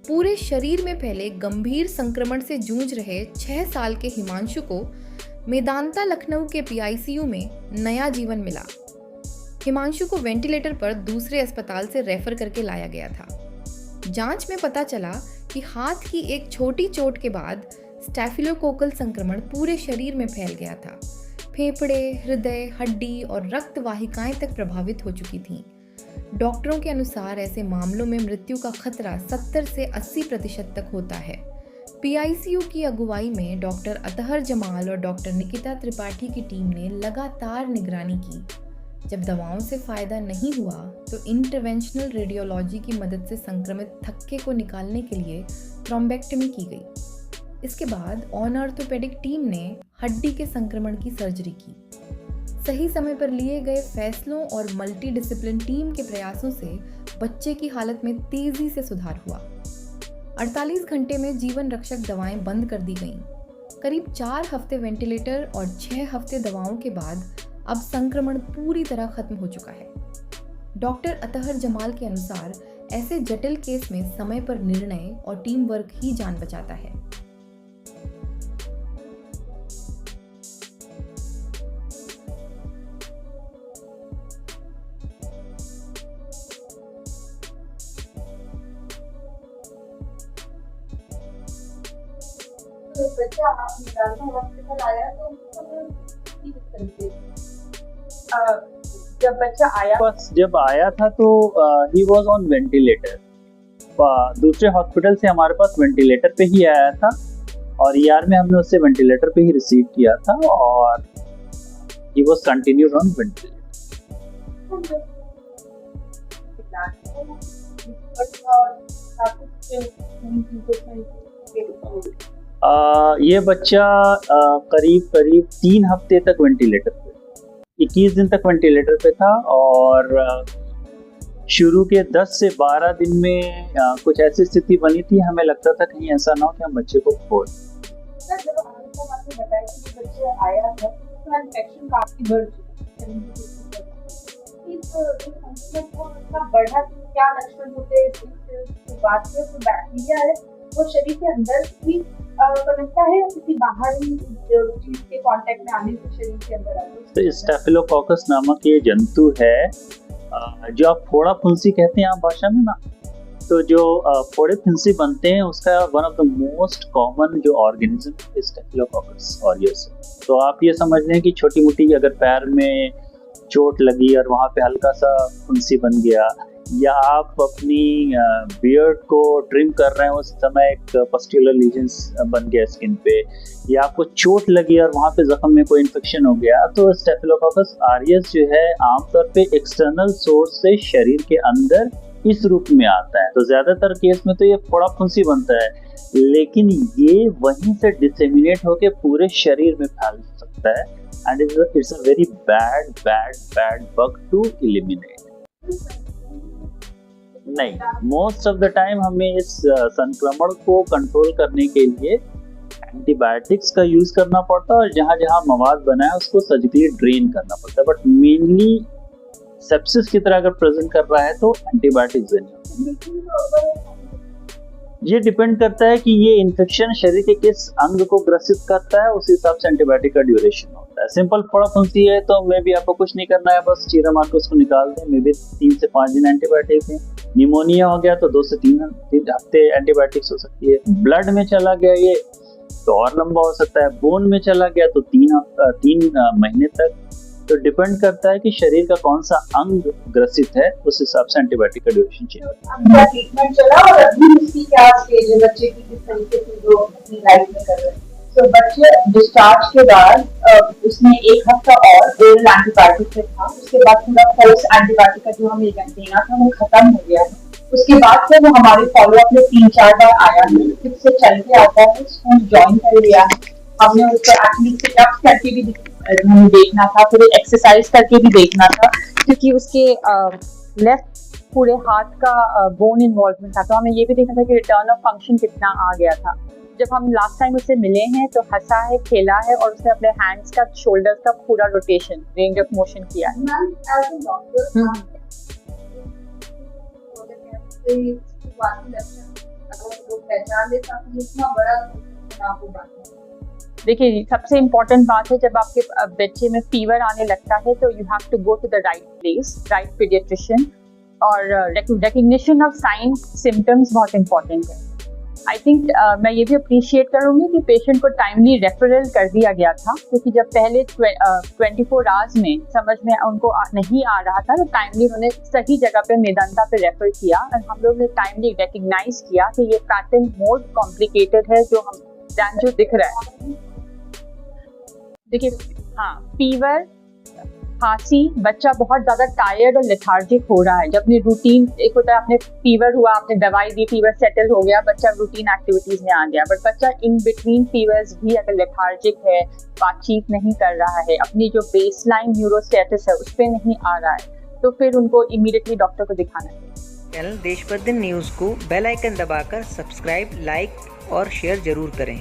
पूरे शरीर में फैले गंभीर संक्रमण से जूझ रहे 6 साल के हिमांशु को मेदांता लखनऊ के पीआईसीयू में नया जीवन मिला। हिमांशु को वेंटिलेटर पर दूसरे अस्पताल से रेफर करके लाया गया था। जांच में पता चला कि हाथ की एक छोटी चोट के बाद स्टैफिलोकोकल संक्रमण पूरे शरीर में फैल गया था। फेफड़े, हृदय, हड्डी और रक्त वाहिकाएं तक प्रभावित हो चुकी थीं। डॉक्टरों के अनुसार ऐसे मामलों में मृत्यु का खतरा 70 से 80% तक होता है। पीआईसीयू की अगुवाई में डॉक्टर अतहर जमाल और डॉक्टर निकिता त्रिपाठी की टीम ने लगातार निगरानी की। जब दवाओं से फ़ायदा नहीं हुआ तो इंटरवेंशनल रेडियोलॉजी की मदद से संक्रमित थक्के को निकालने के लिए थ्रोम्बेक्टमी की गई। इसके बाद ऑर्थोपेडिक टीम ने हड्डी के संक्रमण की सर्जरी की। सही समय पर लिए गए फैसलों और मल्टी डिसिप्लिन टीम के प्रयासों से बच्चे की हालत में तेजी से सुधार हुआ। 48 घंटे में जीवन रक्षक दवाएं बंद कर दी गईं। करीब 4 हफ्ते वेंटिलेटर और 6 हफ्ते दवाओं के बाद अब संक्रमण पूरी तरह खत्म हो चुका है। डॉक्टर अतहर जमाल के अनुसार ऐसे जटिल केस में समय पर निर्णय और टीम वर्क ही जान बचाता है। बच्चा मेदांता हॉस्पिटल आया तो जब आया था तो ही वाज ऑन वेंटिलेटर। दूसरे हॉस्पिटल से हमारे पास वेंटिलेटर पे ही आया था और ईआर में हमने उससे वेंटिलेटर पे ही रिसीव किया था और he was continued on ventilator. ये बच्चा करीब 3 हफ्ते तक वेंटिलेटर पे, 21 दिन तक वेंटिलेटर पे था और शुरू के 10 से 12 दिन में कुछ ऐसी स्थिति बनी थी, हमें लगता था कहीं ऐसा ना हो कि हम बच्चे को खो दें। जब आपने बताया कि बच्चा आया था तो इन्फेक्शन काफी बढ़ चुका है, बढ़ा क्या लक्षण होते हैं बात है, तो बैक्टीरिया है वो शरीर के अंदर भी पनपता है या किसी बाहरी चीज के कांटेक्ट में आने से शरीर के अंदर आता है। तो स्टेफिलोकोकस नामक ये जंतु है जो आप फोड़ा फुंसी कहते हैं आप भाषा में ना, तो जो फोड़े फुंसी बनते हैं उसका one of the most common जो ऑर्गेनिज्म स्टेफिलोकोकस ऑरियस। तो आप ये समझ लें कि छोटी मोटी अगर पैर में चोट लगी और वहाँ पे हल्का सा फुंसी बन गया, या आप अपनी बियर्ड को ट्रिम कर रहे हैं उस समय एक पस्ट्यूलर लीजन्स बन गया स्किन पे, या आपको चोट लगी और वहाँ पे जख्म में कोई इन्फेक्शन हो गया, तो स्टेफिलोकोकस ऑरियस जो है आमतौर पे एक्सटर्नल सोर्स से शरीर के अंदर इस रूप में आता है। तो ज्यादातर केस में तो ये फोड़ा फुंसी बनता है, लेकिन ये वहीं से डिसेमिनेट होके पूरे शरीर में फैल सकता है and it's a very bad bug to eliminate. नहीं, मोस्ट ऑफ द टाइम हमें इस संक्रमण को कंट्रोल करने के लिए एंटीबायोटिक्स का यूज करना पड़ता है और जहाँ जहाँ मवाद बना है उसको सर्जिकली ड्रेन करना पड़ता है, बट मेनली सेप्सिस की तरह अगर प्रेजेंट कर रहा है तो एंटीबायोटिक्स देनी। ये डिपेंड करता है कि ये इन्फेक्शन शरीर के किस अंग को ग्रसित करता है, उस हिसाब से एंटीबायोटिक का ड्यूरेशन होता है। सिंपल फोड़ा फुंसी है तो मे भी आपको कुछ नहीं करना है, बस चीरा मार के उसको निकाल दें, मे भी 3 से 5 दिन एंटीबायोटिक है। निमोनिया हो गया तो 2 से 3 हफ्ते एंटीबायोटिक्स हो सकती है। ब्लड में चला गया ये तो और लंबा हो सकता है, बोन में चला गया तो 3 महीने तक। तो डिपेंड करता है कि शरीर का कौन सा अंग ग्रसित है, उस हिसाब से एंटीबायोटिक का ड्यूरेशन चाहिए। आपका ट्रीटमेंट चला और अभी उसकी क्या स्टेज है, बच्चे की किस तरीके से जो अपनी लाइफ में कर रहे हैं। तो बच्चे डिस्चार्ज के बाद उसने 1 हफ्ता और ओरल एंटीबायोटिक से था, उसके बाद पूरा कोर्स एंटीबायोटिक का जो हमें देना था वो खत्म हो गया है। उसके बाद से वो हमारे फॉलोअप में 3-4 बार आया है, फिर से चल के आता है, स्कूल ज्वाइन कर लिया है। हमने उसको एक्चुअली सिटअप्स करके भी हमें देखना था, फिर एक्सरसाइज करके भी देखना था, क्योंकि उसके लेफ्ट पूरे हाथ का बोन इन्वॉल्वमेंट था, तो हमें ये भी देखना था कि रिटर्न ऑफ फंक्शन कितना आ गया था। जब हम लास्ट टाइम उससे मिले हैं तो हंसा है, खेला है और उसने अपने हैंड्स का, शोल्डर्स का पूरा रोटेशन, रेंज ऑफ मोशन किया है। लोग पहचान ले ताकि इतना बड़ा ना हो पाए। देखिए जी, सबसे इम्पोर्टेंट बात है जब आपके बच्चे में फीवर आने लगता है तो you have to go to the right place, right paediatrician, और रिकग्निशन ऑफ साइन सिम्टम्स बहुत इम्पोर्टेंट है। आई थिंक मैं ये भी अप्रिशिएट करूँगी कि पेशेंट को टाइमली रेफरल कर दिया गया था, क्योंकि जब पहले 24 आवर्स में समझ में उनको नहीं आ रहा था तो टाइमली उन्होंने सही जगह पे मेदांता पे रेफर किया, और हम लोग ने टाइमली रिकग्नाइज किया कि ये पैटर्न मोर कॉम्प्लिकेटेड है जो दिख रहा है। देखिए, हाँ, फीवर, खांसी, बच्चा बहुत ज़्यादा टायर्ड और लेथार्जिक हो रहा है। जब अपनी रूटीन, एक होता है आपने फीवर हुआ, आपने दवाई दी, फीवर सेटल हो गया, बच्चा रूटीन एक्टिविटीज़ में आ गया, बट बच्चा इन बिटवीन फीवर्स भी अगर लेथार्जिक है, बातचीत नहीं कर रहा है, अपनी जो बेसलाइन न्यूरोस्टेटस है उस पर नहीं आ रहा है, तो फिर उनको इमीडिएटली डॉक्टर को दिखाना चाहिए। चैनल देश पर दिन न्यूज़ को बेल आइकन दबाकर सब्सक्राइब, लाइक और शेयर जरूर करें।